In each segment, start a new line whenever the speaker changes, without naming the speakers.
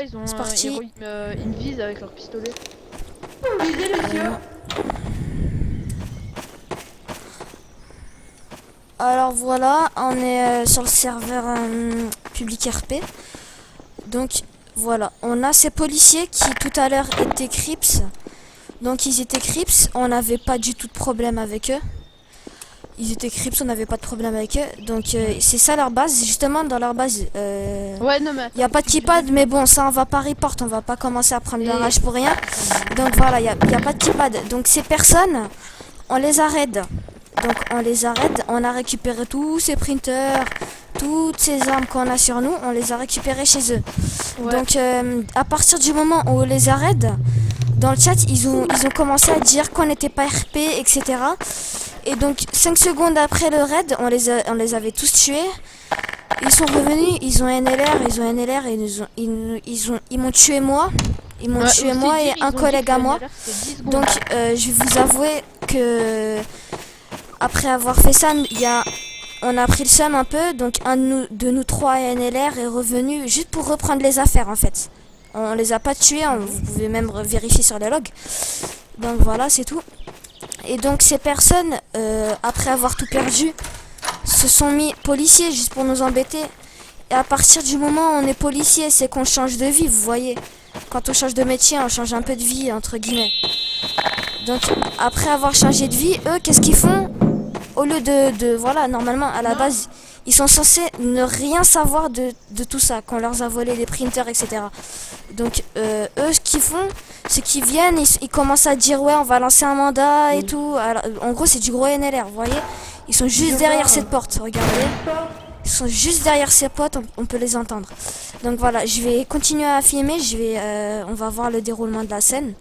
Ils ont
C'est parti.
ils me visent avec leur pistolet.
Visez les yeux.
Alors voilà, on est sur le serveur public RP. Donc voilà, on a ces policiers qui tout à l'heure étaient Crips. Donc ils étaient Crips, on n'avait pas du tout de problème avec eux. Ils étaient Crips, on n'avait pas de problème avec eux. Donc c'est ça leur base. Justement dans leur base,
Ouais, non mais.
il n'y a pas de keypad, mais bon, ça on va pas report, on va pas commencer à prendre de la rage pour rien. Donc voilà, il y a pas de keypad. Donc ces personnes, on les arrête. Donc on les arrête, on a récupéré tous ces printers, toutes ces armes qu'on a sur nous, on les a récupérées chez eux.
Ouais.
Donc à partir du moment où on les arrête, dans le chat, ils ont commencé à dire qu'on n'était pas RP, etc. Et donc 5 secondes après le raid, on les avait tous tués. Ils sont revenus, ils ont NLR et ils m'ont tué moi. Ils m'ont tué moi et un collègue à moi. Donc je vais vous avouer que après avoir fait ça, on a pris le seum un peu. Donc un de nous trois NLR est revenu juste pour reprendre les affaires en fait. On les a pas tués, vous pouvez même vérifier sur les logs. Donc voilà, c'est tout. Et donc ces personnes, après avoir tout perdu, se sont mis policiers juste pour nous embêter. Et à partir du moment où on est policier, c'est qu'on change de vie, vous voyez. Quand on change de métier, on change un peu de vie, entre guillemets. Donc après avoir changé de vie, eux, qu'est-ce qu'ils font? Au lieu voilà, normalement, à la base, ils sont censés ne rien savoir de tout ça, qu'on leur a volé les printers, etc. Donc eux, ce qu'ils font, c'est qu'ils viennent, ils commencent à dire ouais, on va lancer un mandat et tout. Alors, en gros, c'est du gros NLR, vous voyez. Ils sont juste derrière cette porte, regardez. Ils sont juste derrière ces potes, on peut les entendre. Donc voilà, je vais continuer à filmer, on va voir le déroulement de la scène.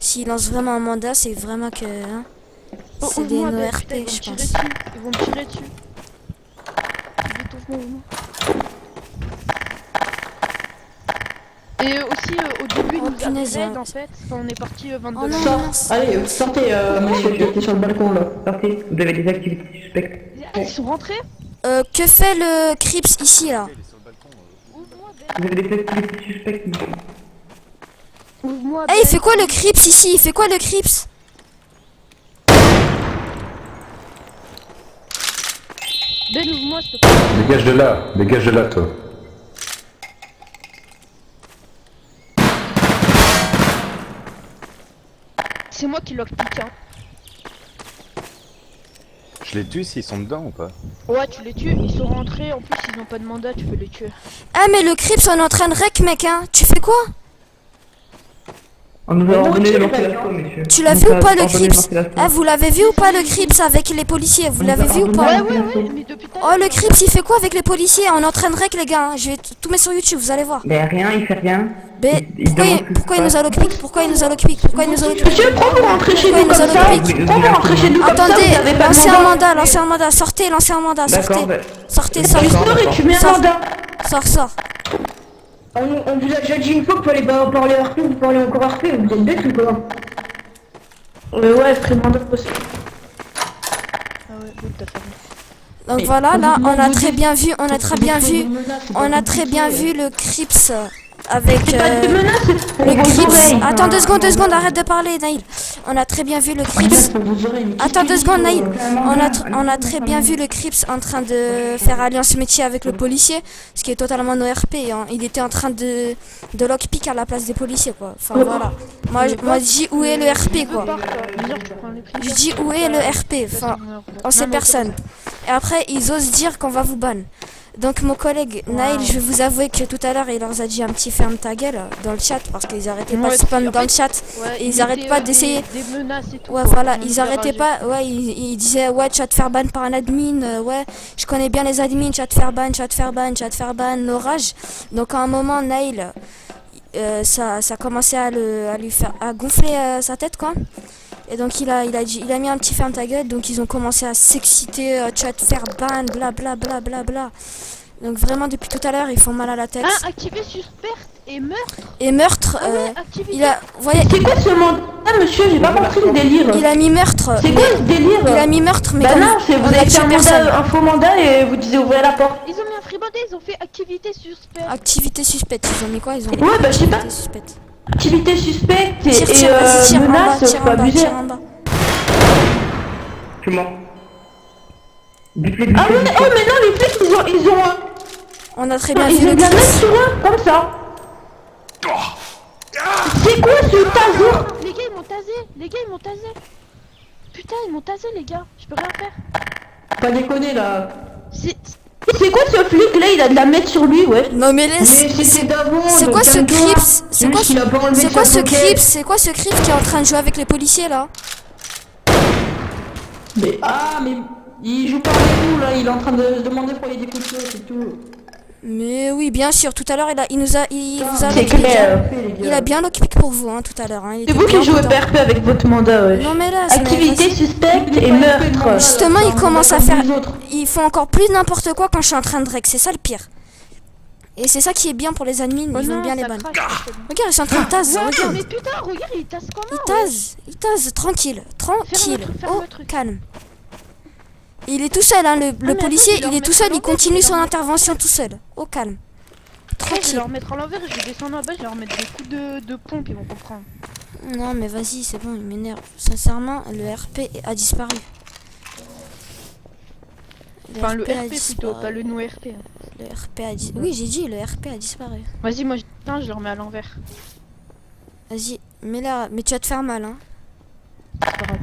S'ils lancent vraiment un mandat, c'est vraiment que... Hein, c'est des NORP, je pense.
Ils vont me tirer dessus. Vite, ouvre-moi. Et aussi au début,
Oh,
nous
punaise,
avaient raid, en fait. Quand on est parti 22
Oh non,
heures.
mince.
Allez, sortez, monsieur, je suis sur le balcon là. Sortez, vous avez des activités suspectes.
Ah, ils sont rentrés.
Que fait le Crips ici, là?
Ouvre-moi,
Vous avez des activités suspectes, monsieur.
Ouvre-moi.
Eh, il fait quoi le Crips ici? Il fait quoi le Crips?
Ben, ouvre-moi, s'il te plaît.
Dégage de là, toi.
C'est moi qui lockpick, hein.
Je les tue s'ils sont dedans ou pas?
Ouais, tu les tues, ils sont rentrés, en plus ils n'ont pas de mandat, tu peux les tuer.
Ah, mais le Crips, on est en train de rec, mec, hein. Tu fais quoi?
On nous a ordonné de lancer l'assaut, monsieur.
Tu l'as vu ou pas le Crips? Ah, vous l'avez vu ou pas le Crips avec les policiers? Vous l'avez vu ou pas?
Ouais, mais depuis tout à
Oh,
l'heure,
le Crips, il fait quoi avec les policiers? On est en train de rec, les gars, hein. Je vais tout mettre sur YouTube, vous allez voir.
Mais rien, il fait rien.
Mais
Il demande ce qui
pourquoi
se
il nous a
passe.
lockpick? Pourquoi il nous a lockpick? Pourquoi il nous a lockpick?
Monsieur, pourquoi vous rentrez chez
Pourquoi
nous
il nous a
comme ça?
lockpick?
Pourquoi vous rentrez chez nous comme ça?
Attendez,
Vous avez pas de
lancez un mandat, lancez un mandat, sortez, lancez un mandat,
D'accord,
sortez.
bah,
Sortez,
D'accord.
sortez.
Sinon, tu mets un
Sors.
mandat.
Sors.
On vous a déjà dit une fois que vous allez pas parler RP, vous parlez encore RP, vous êtes bête ou quoi? Ouais, frère, mandat aussi.
Ah ouais, bon, t'as fait.
Donc voilà, là, on a très bien vu le Crips avec
C'est pas des menaces, c'est pour
le
vos
Crips.
oreilles.
Attends 2 secondes, arrête de parler, Naïl. On a très bien vu le Crips.
Pour vos oreilles, mais
Attends 2 secondes, Naïl.
Naïl.
On a très bien vu le Crips en train de faire alliance métier avec le policier, ce qui est totalement no RP. Hein. Il était en train de lockpick à la place des policiers, quoi. Enfin voilà. Moi je dis où est le RP, quoi. Je dis où est le RP. Enfin, on sait personne. Et après, ils osent dire qu'on va vous ban. Donc mon collègue Naïl, je vais vous avouer que tout à l'heure, il leur a dit un petit ferme ta gueule dans le chat parce qu'ils arrêtaient pas de spam dans le chat. Et ils arrêtent pas d'essayer.
Des menaces et tout.
Ouais, voilà, ils arrêtaient pas. Ouais, ils disaient ouais, tu vas te faire ban par un admin. Ouais, je connais bien les admins, tu vas te faire ban, l'orage. Donc à un moment, Naïl, ça commençait à lui faire gonfler sa tête, quoi. Et donc il a mis un petit ferme ta gueule, donc ils ont commencé à s'exciter, tu vas te faire ban, bla. Donc vraiment depuis tout à l'heure ils font mal à la tête.
Ah, activer suspect et meurtre.
Et meurtre,
Ah ouais, activer.
voyez,
c'est quoi ce mandat, monsieur? J'ai pas compris le délire.
il a mis meurtre.
C'est quoi ce délire?
Il a mis meurtre, mais
Bah
comme
non, c'est vous
on a
avez fait
tué
un
personne.
mandat, un faux mandat et vous disiez ouvrez la porte.
Ils ont mis un freebot Attendez, ils ont fait activité suspecte.
Activité suspecte, ils ont mis quoi? Ils ont mis
Ouais, bah, je sais pas.
activité suspecte.
Activité suspecte
Tire, tire, vas-y, tire en bas,
menace,
tire
faut
en bas,
abuser.
tire en bas.
Je suis mort. Buffet,
Ah
buffet,
ouais,
buffet.
oh mais non, les flics, ils ont
On a très bien
ils
vu
ont
le
de la
clip.
mettre sur eux, comme ça. C'est quoi ce taser?
Les gars, ils m'ont tasé. Les gars, ils m'ont tasé. Putain, ils m'ont tasé, les gars. Je peux rien faire.
Pas déconner là.
C'est quoi ce flic là? Il a de la mettre sur lui, ouais.
Non mais
Mais
laisse.
c'était d'avant.
C'est
donc
quoi ce
calme-toi.
Crips? C'est quoi
Juste qu'il a pas enlevé
C'est quoi
sa
ce
pocket.
Crips? C'est quoi ce Crips qui est en train de jouer avec les policiers là?
Mais il joue pas avec nous là, il est en train de se demander pourquoi il y a des coups de feu, c'est tout.
Mais oui, bien sûr. Tout à l'heure, il vous a
C'est
lockpick,
clair.
hein. Il a bien lockpick pour vous, hein, tout à l'heure. Hein. Il
C'est
était
vous
bien
qui jouez
content.
PRP avec votre mandat, ouais.
Non mais là,
Activité suspecte et meurtre.
Justement, ils commencent à faire. Ils font encore plus n'importe quoi quand je suis en train de rec. C'est ça le pire. Et c'est ça qui est bien pour les admins.
Oh
Ils vont
non,
bien les
ça
ban.
crache, c'est bon.
Regarde, ils sont en train de taser.
Ouais,
Regarde.
mais putain, regarde, ils tassent comment?
Ils tasent. Tranquille. Tranquille.
ferme
Au
le truc.
calme. Il est tout seul, hein. Le
mais
policier,
attends, je vais
il est
leur
tout seul.
mettre
Il continue
l'envers,
son
je vais
intervention tout seul. Au calme.
Je vais
Tranquille.
leur mettre à l'envers, je vais descendre en bas, je vais leur mettre des coups de pompe, ils vont comprendre.
Non mais vas-y, c'est bon, il m'énerve. Sincèrement, le RP a disparu.
Enfin, le
a
RP plutôt,
disparu.
pas le no RP.
Le RP a disparu. Oui, j'ai dit, le RP a disparu.
Vas-y, moi je le remets à l'envers.
Vas-y, mets-la, mais tu vas te faire mal, hein.
C'est pas grave.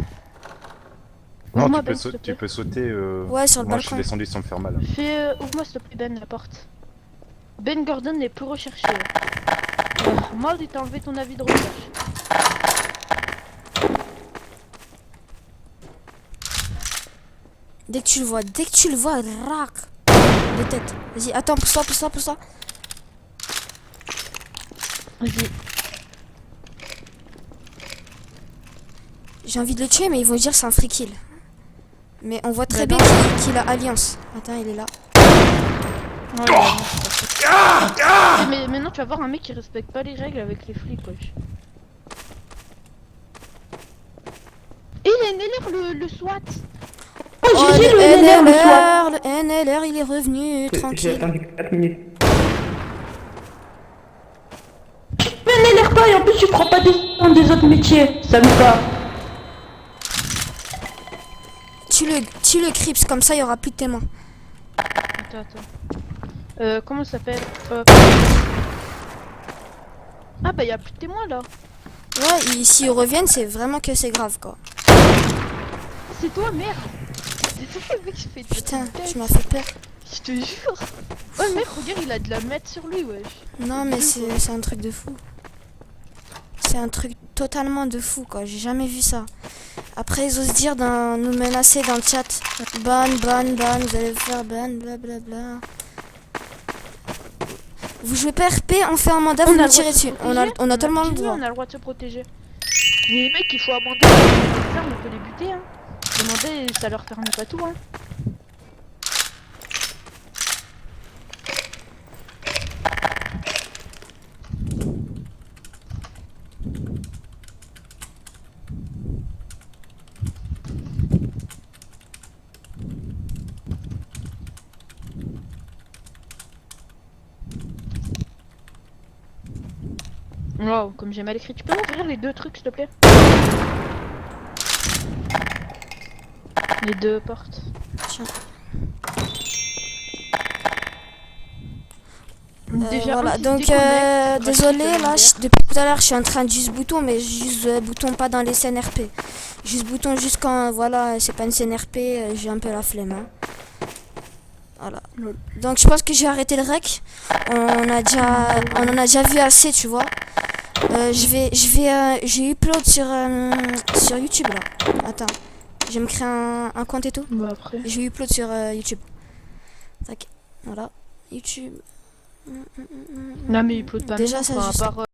Non,
Ouvre-moi,
tu peux,
Ben, s'il te plaît.
tu peux sauter.
Ouais, sur le
Moi, je suis
balcon.
descendu sans me faire mal.
Ouvre-moi s'il te plaît, Ben, la porte. Ben Gordon n'est plus recherché. Mal, il t'a enlevé ton avis de recherche.
Dès que tu le vois, rac. De tête. Vas-y, attends, pousse-toi.
Vas-y.
J'ai envie de le tuer, mais ils vont dire c'est un free kill. Mais on voit très
Bah
bien
non.
qu'il a Alliance. Attends, il est là.
Ouais, bah, non, c'est pas fait. Mais maintenant, tu vas voir un mec qui respecte pas les règles avec les flics, wesh. Et il a une LR, le SWAT.
Oh,
Oh,
j'ai dit
le
le NLR, le soir.
NLR, le NLR, il est revenu,
J'ai
tranquille.
attendu 4 minutes.
Le NLR pas et en plus tu prends pas des autres métiers. Ça me va.
Tue le Crips, comme ça il y aura plus de témoins.
Attends. Comment ça s'appelle Ah bah y'a plus de témoins là.
Ouais, s'ils reviennent, c'est vraiment que c'est grave, quoi.
C'est toi, merde. C'est toi le mec qui fait de la
Putain,
tête.
tu m'as fait peur.
Je te jure. Ouais, le mec, regarde, il a de la mettre sur lui, wesh.
Non, mais c'est un truc de fou. C'est un truc totalement de fou, quoi. J'ai jamais vu ça. Après, ils osent dire nous menacer dans le chat. Ban, vous allez faire ban, blablabla. Vous jouez pas RP, on fait un mandat, vous nous tirez dessus. On a tellement le droit.
On a le droit de se protéger. Mais les mecs, il faut amender. On peut les buter, hein. Demander, ça leur permet pas tout, hein. Wow, comme j'ai mal écrit, tu peux m'ouvrir les deux trucs s'il te plaît? Les deux portes.
Tiens. Voilà,
un qui se
donc
déconnecte,
désolé,
gratuit,
là,
secondaire.
depuis tout à l'heure, je suis en train de juste bouton, mais juste bouton pas dans les scènes RP. Juste bouton juste quand, voilà, c'est pas une scène RP, j'ai un peu la flemme. Hein. Voilà. Donc je pense que j'ai arrêté le rec. On en a déjà vu assez, tu vois. J'ai upload sur YouTube là. Attends, je vais me créer un compte et tout.
Bah après.
Je vais upload sur YouTube. Tac, voilà, YouTube.
Non mais il upload pas.
Déjà,
maintenant,
ça,
enfin,
je
à part